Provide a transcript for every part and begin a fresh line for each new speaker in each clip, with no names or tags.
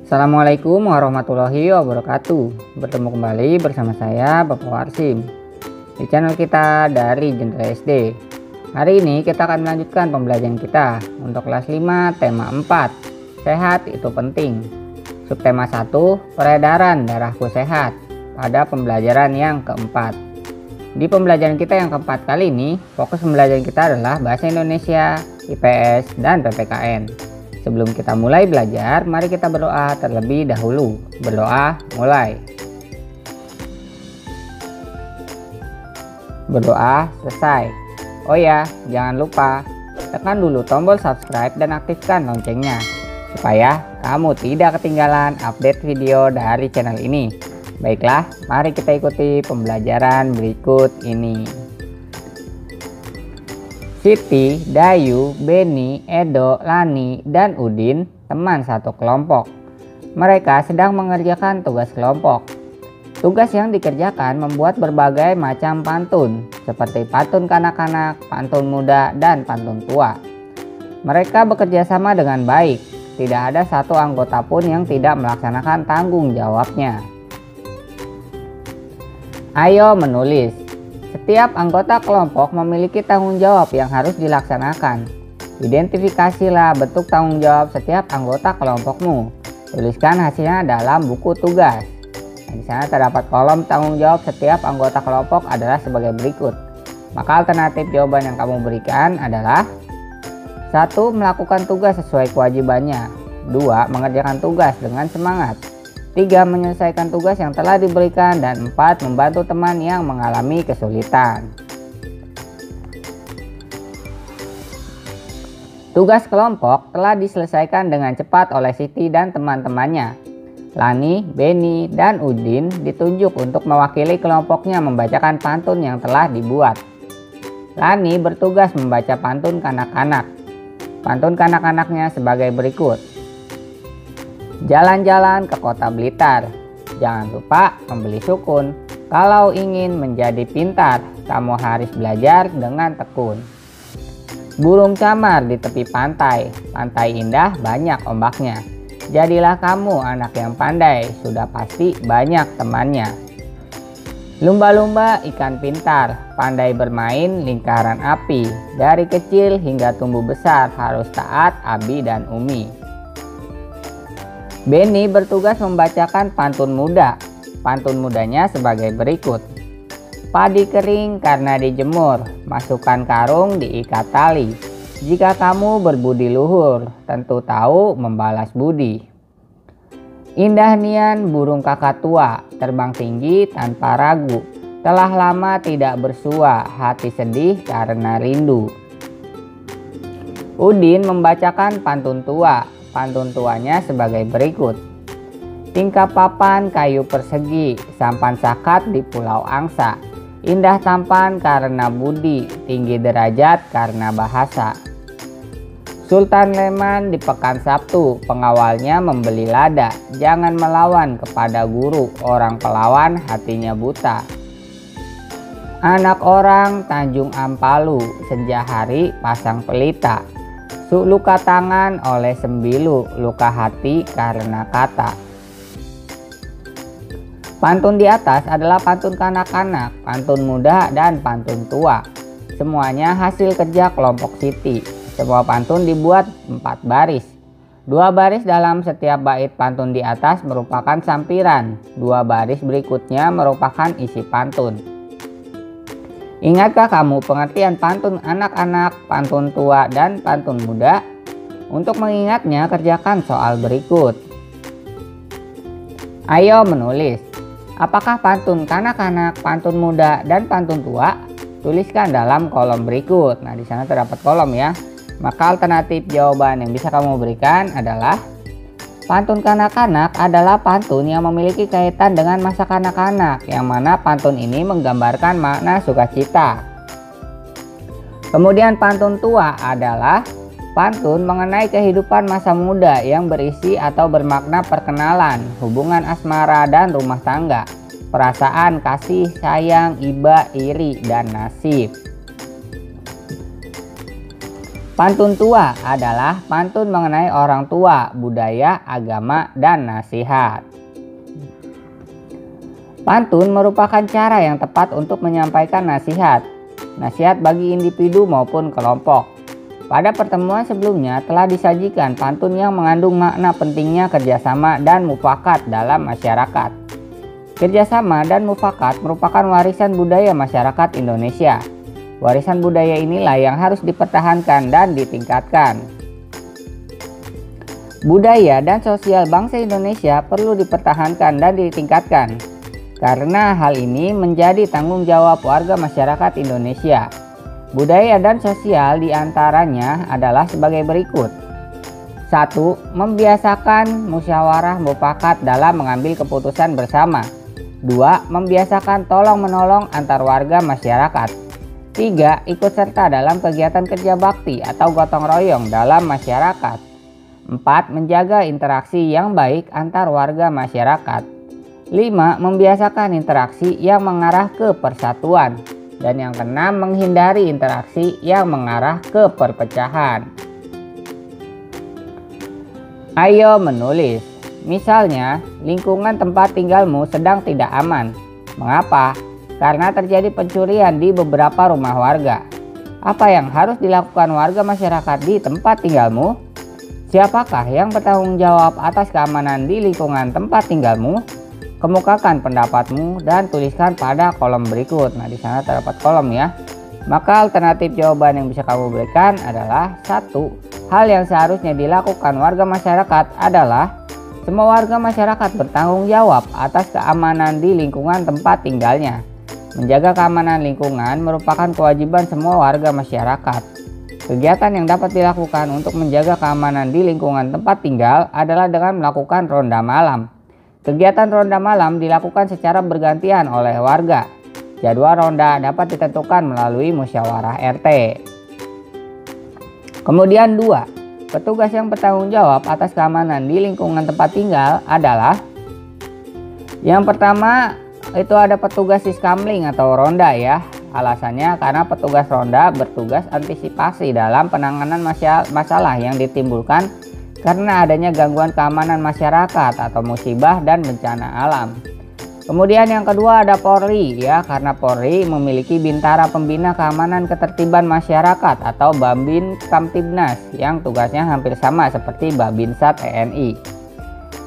Assalamualaikum warahmatullahi wabarakatuh. Bertemu kembali bersama saya Bapak Warsim di channel kita dari Jendela SD. Hari ini kita akan melanjutkan pembelajaran kita untuk kelas 5 tema 4, sehat itu penting. Subtema 1, peredaran darahku sehat, pada pembelajaran yang keempat. Di pembelajaran kita yang keempat kali ini, fokus pembelajaran kita adalah bahasa Indonesia, IPS, dan PPKN. Sebelum kita mulai belajar, mari kita berdoa terlebih dahulu. Berdoa, mulai. Berdoa, selesai. Oh ya, jangan lupa tekan dulu tombol subscribe dan aktifkan loncengnya, supaya kamu tidak ketinggalan update video dari channel ini. Baiklah, mari kita ikuti pembelajaran berikut ini. Siti, Dayu, Beni, Edo, Lani, dan Udin teman satu kelompok. Mereka sedang mengerjakan tugas kelompok. Tugas yang dikerjakan membuat berbagai macam pantun, seperti pantun kanak-kanak, pantun muda, dan pantun tua. Mereka bekerja sama dengan baik. Tidak ada satu anggota pun yang tidak melaksanakan tanggung jawabnya. Ayo menulis. Setiap anggota kelompok memiliki tanggung jawab yang harus dilaksanakan. Identifikasilah bentuk tanggung jawab setiap anggota kelompokmu. Tuliskan hasilnya dalam buku tugas. Di sana terdapat kolom tanggung jawab setiap anggota kelompok adalah sebagai berikut. Maka alternatif jawaban yang kamu berikan adalah 1. Melakukan tugas sesuai kewajibannya. 2. Mengerjakan tugas dengan semangat. 3. Menyelesaikan tugas yang telah diberikan. Dan 4. Membantu teman yang mengalami kesulitan. Tugas kelompok telah diselesaikan dengan cepat oleh Siti dan teman-temannya. Lani, Beni, dan Udin ditunjuk untuk mewakili kelompoknya membacakan pantun yang telah dibuat. Lani bertugas membaca pantun kanak-kanak. Pantun kanak-kanaknya sebagai berikut. Jalan-jalan ke kota Blitar. Jangan lupa membeli sukun. Kalau ingin menjadi pintar, kamu harus belajar dengan tekun. Burung camar di tepi pantai. Pantai indah banyak ombaknya. Jadilah kamu anak yang pandai, sudah pasti banyak temannya. Lumba-lumba ikan pintar, pandai bermain lingkaran api. Dari kecil hingga tumbuh besar harus taat Abi dan Umi. Beni bertugas membacakan pantun muda. Pantun mudanya sebagai berikut. Padi kering karena dijemur, masukkan karung diikat tali. Jika kamu berbudi luhur, tentu tahu membalas budi. Indah nian burung kakak tua, terbang tinggi tanpa ragu. Telah lama tidak bersua, hati sedih karena rindu. Udin membacakan pantun tua. Pantun tuanya sebagai berikut. Tingkap papan kayu persegi, sampan sakat di pulau angsa. Indah tampan karena budi, tinggi derajat karena bahasa. Sultan Leman di pekan Sabtu, pengawalnya membeli lada. Jangan melawan kepada guru, orang pelawan hatinya buta. Anak orang Tanjung Ampalu, senja hari pasang pelita. Luka tangan oleh sembilu, luka hati karena kata. Pantun di atas adalah pantun kanak-kanak, pantun muda, dan pantun tua. Semuanya hasil kerja kelompok Siti. Semua pantun dibuat 4 baris. 2 baris dalam setiap bait pantun di atas merupakan sampiran. 2 baris berikutnya merupakan isi pantun. Ingatkah kamu pengertian pantun anak-anak, pantun tua, dan pantun muda? Untuk mengingatnya, kerjakan soal berikut. Ayo menulis. Apakah pantun kanak-kanak, pantun muda, dan pantun tua? Tuliskan dalam kolom berikut. Nah, di sana terdapat kolom ya. Maka alternatif jawaban yang bisa kamu berikan adalah pantun kanak-kanak adalah pantun yang memiliki kaitan dengan masa kanak-kanak, yang mana pantun ini menggambarkan makna sukacita. Kemudian pantun tua adalah pantun mengenai kehidupan masa muda yang berisi atau bermakna perkenalan, hubungan asmara dan rumah tangga, perasaan kasih, sayang, iba, iri, dan nasib. Pantun tua adalah pantun mengenai orang tua, budaya, agama, dan nasihat. Pantun merupakan cara yang tepat untuk menyampaikan nasihat bagi individu maupun kelompok. Pada pertemuan sebelumnya telah disajikan pantun yang mengandung makna pentingnya kerjasama dan mufakat dalam masyarakat. Kerjasama dan mufakat merupakan warisan budaya masyarakat Indonesia. Warisan budaya inilah yang harus dipertahankan dan ditingkatkan. Budaya dan sosial bangsa Indonesia perlu dipertahankan dan ditingkatkan, karena hal ini menjadi tanggung jawab warga masyarakat Indonesia. Budaya dan sosial diantaranya adalah sebagai berikut. 1. Membiasakan musyawarah mufakat dalam mengambil keputusan bersama. 2. Membiasakan tolong-menolong antar warga masyarakat. 3. Ikut serta dalam kegiatan kerja bakti atau gotong royong dalam masyarakat. 4. Menjaga interaksi yang baik antar warga masyarakat. 5. Membiasakan interaksi yang mengarah ke persatuan. Dan yang keenam, menghindari interaksi yang mengarah ke perpecahan. Ayo menulis. Misalnya, lingkungan tempat tinggalmu sedang tidak aman. Mengapa? Karena terjadi pencurian di beberapa rumah warga. Apa yang harus dilakukan warga masyarakat di tempat tinggalmu? Siapakah yang bertanggung jawab atas keamanan di lingkungan tempat tinggalmu? Kemukakan pendapatmu dan tuliskan pada kolom berikut. Nah, di sana terdapat kolom ya. Maka alternatif jawaban yang bisa kamu berikan adalah 1. Hal yang seharusnya dilakukan warga masyarakat adalah semua warga masyarakat bertanggung jawab atas keamanan di lingkungan tempat tinggalnya. Menjaga keamanan lingkungan merupakan kewajiban semua warga masyarakat. Kegiatan yang dapat dilakukan untuk menjaga keamanan di lingkungan tempat tinggal adalah dengan melakukan ronda malam. Kegiatan ronda malam dilakukan secara bergantian oleh warga. Jadwal ronda dapat ditentukan melalui musyawarah RT. Kemudian 2. Petugas yang bertanggung jawab atas keamanan di lingkungan tempat tinggal adalah yang pertama, itu ada petugas siskamling atau ronda ya. Alasannya karena petugas ronda bertugas antisipasi dalam penanganan masalah yang ditimbulkan karena adanya gangguan keamanan masyarakat atau musibah dan bencana alam. Kemudian yang kedua ada Polri ya, karena Polri memiliki Bintara Pembina Keamanan Ketertiban Masyarakat atau Babin Kamtibnas yang tugasnya hampir sama seperti Babinsat TNI.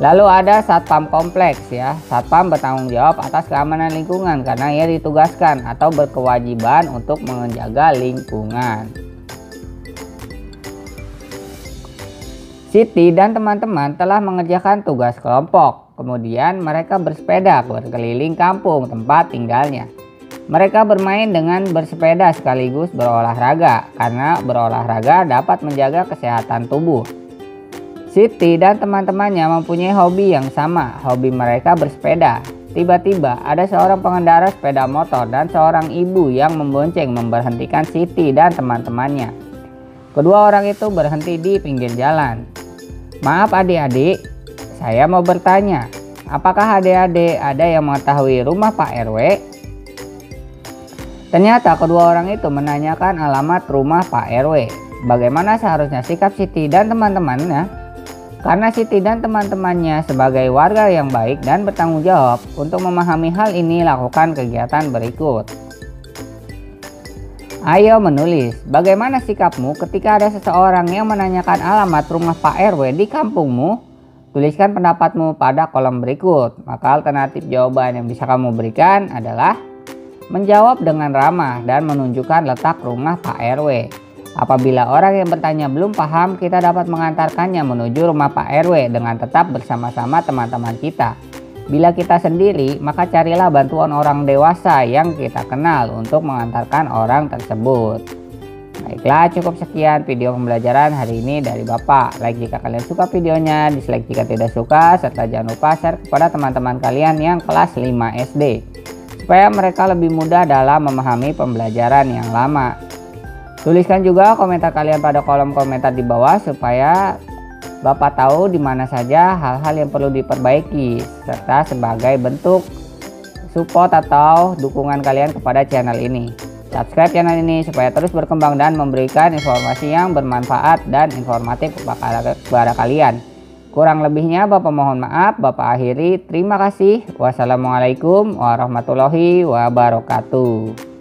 Lalu ada Satpam Kompleks ya. Satpam bertanggung jawab atas keamanan lingkungan karena ia ditugaskan atau berkewajiban untuk menjaga lingkungan. Siti dan teman-teman telah mengerjakan tugas kelompok. Kemudian mereka bersepeda berkeliling kampung tempat tinggalnya. Mereka bermain dengan bersepeda sekaligus berolahraga karena berolahraga dapat menjaga kesehatan tubuh. Siti dan teman-temannya mempunyai hobi yang sama. Hobi mereka bersepeda. Tiba-tiba ada seorang pengendara sepeda motor dan seorang ibu yang membonceng memberhentikan Siti dan teman-temannya. Kedua orang itu berhenti di pinggir jalan. Maaf adik-adik, saya mau bertanya, apakah adik-adik ada yang mengetahui rumah Pak RW? Ternyata kedua orang itu menanyakan alamat rumah Pak RW. Bagaimana seharusnya sikap Siti dan teman-temannya? Karena Siti dan teman-temannya sebagai warga yang baik dan bertanggung jawab untuk memahami hal ini, lakukan kegiatan berikut. Ayo menulis, bagaimana sikapmu ketika ada seseorang yang menanyakan alamat rumah Pak RW di kampungmu? Tuliskan pendapatmu pada kolom berikut. Maka alternatif jawaban yang bisa kamu berikan adalah menjawab dengan ramah dan menunjukkan letak rumah Pak RW. Apabila orang yang bertanya belum paham, kita dapat mengantarkannya menuju rumah Pak RW dengan tetap bersama-sama teman-teman kita. Bila kita sendiri, maka carilah bantuan orang dewasa yang kita kenal untuk mengantarkan orang tersebut. Baiklah, cukup sekian video pembelajaran hari ini dari Bapak. Like jika kalian suka videonya, dislike jika tidak suka, serta jangan lupa share kepada teman-teman kalian yang kelas 5 SD, supaya mereka lebih mudah dalam memahami pembelajaran yang lama. Tuliskan juga komentar kalian pada kolom komentar di bawah supaya Bapak tahu di mana saja hal-hal yang perlu diperbaiki, serta sebagai bentuk support atau dukungan kalian kepada channel ini. Subscribe channel ini supaya terus berkembang dan memberikan informasi yang bermanfaat dan informatif kepada kalian. Kurang lebihnya Bapak mohon maaf, Bapak akhiri. Terima kasih. Wassalamualaikum warahmatullahi wabarakatuh.